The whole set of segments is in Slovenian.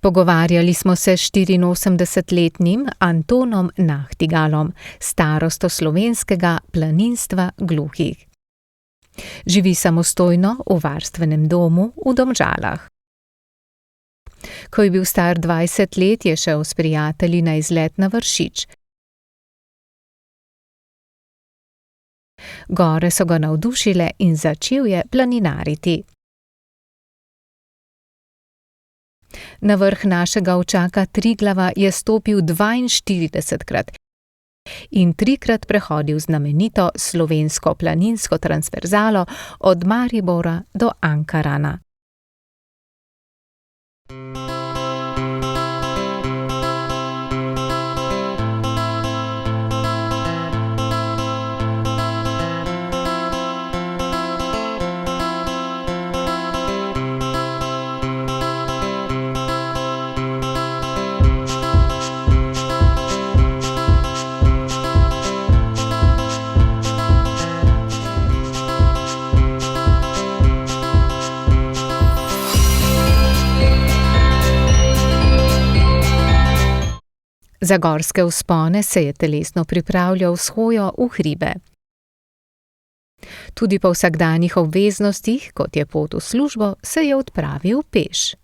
Pogovarjali smo se s 84-letnim Antonom Nahtigalom, starosto slovenskega planinstva gluhih. Živi samostojno v varstvenem domu v Domžalah. Ko je bil star 20 let, je šel s prijatelji na izlet na Vršič. Gore so ga navdušile in začel je planinariti. Na vrh našega očaka Triglava je stopil 42-krat in 3-krat prehodil znamenito slovensko planinsko transverzalo od Maribora do Ankarana. Za gorske vzpone se je telesno pripravljal s hojo v hribe. Tudi po vsakdanjih obveznostih, kot je pot v službo, se je odpravil peš.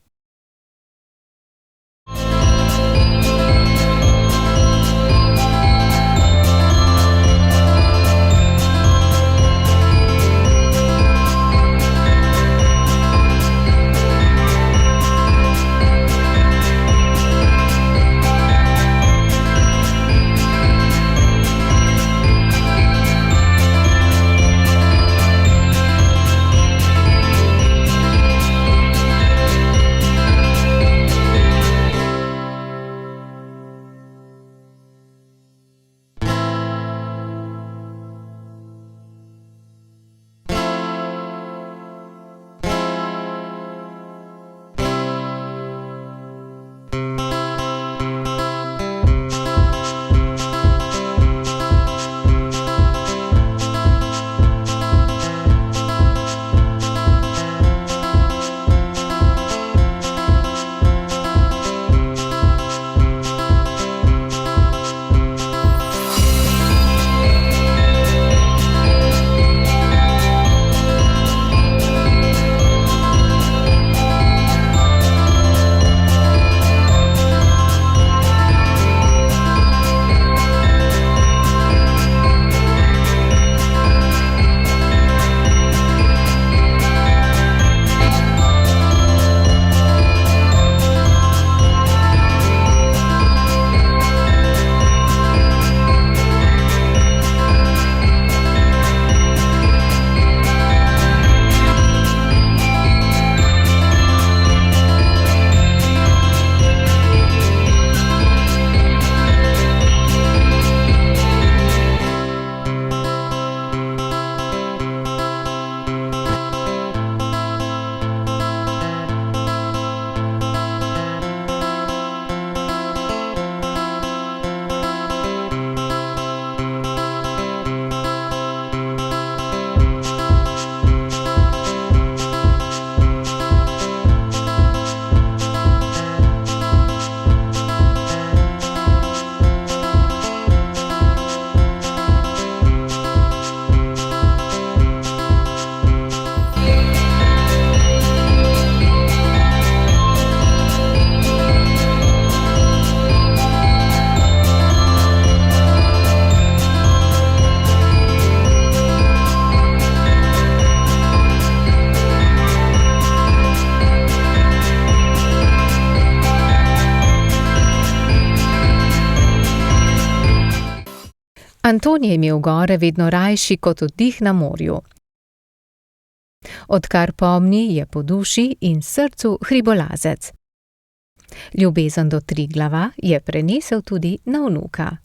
Anton je imel gore vedno rajši kot oddih na morju. Odkar pomni, je po duši in srcu hribolazec. Ljubezen do Triglava je prenesel tudi na vnuka.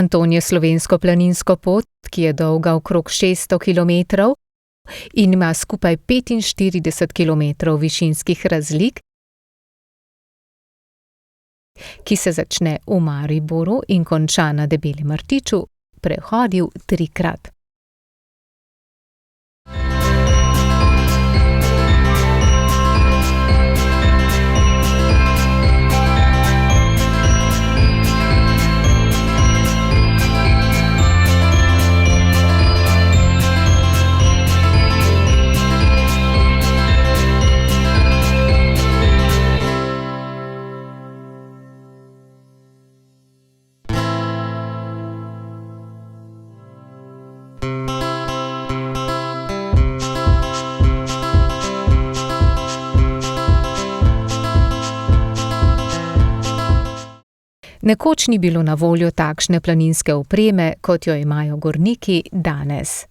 Anton je slovensko planinsko pot, ki je dolga okrog 600 kilometrov in ima skupaj 45 kilometrov višinskih razlik, ki se začne v Mariboru in konča na Debelem rtiču, prehodil 3-krat. Nekoč ni bilo na voljo takšne planinske opreme, kot jo imajo gorniki danes.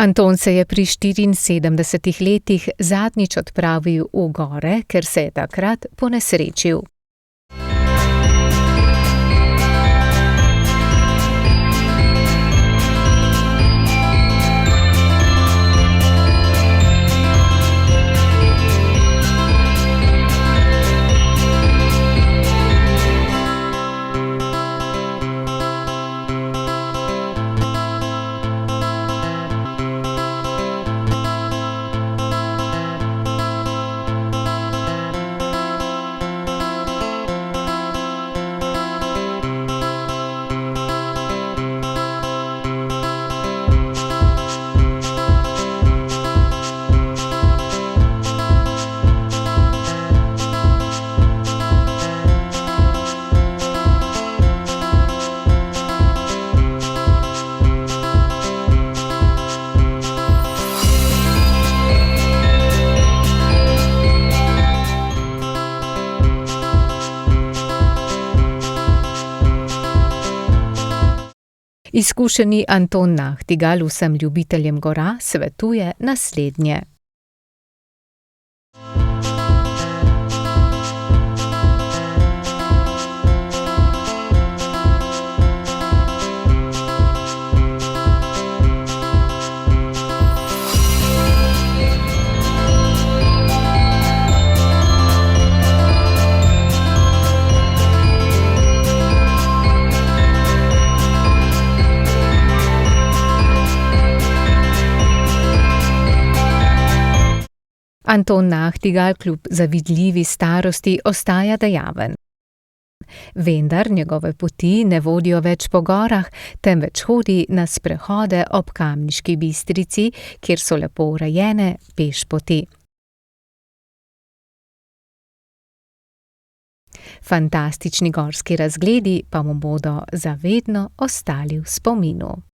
Anton se je pri 74 letih zadnjič odpravil v gore, ker se je takrat ponesrečil. Izkušeni Anton Nahtigal vsem ljubiteljem gora svetuje naslednje. Anton Nahtigal kljub zavidljivi starosti ostaja dejaven. Vendar njegove poti ne vodijo več po gorah, temveč hodi na sprehode ob Kamniški Bistrici, kjer so lepo urejene pešpoti. Fantastični gorski razgledi pa mu bodo za vedno ostali v spominu.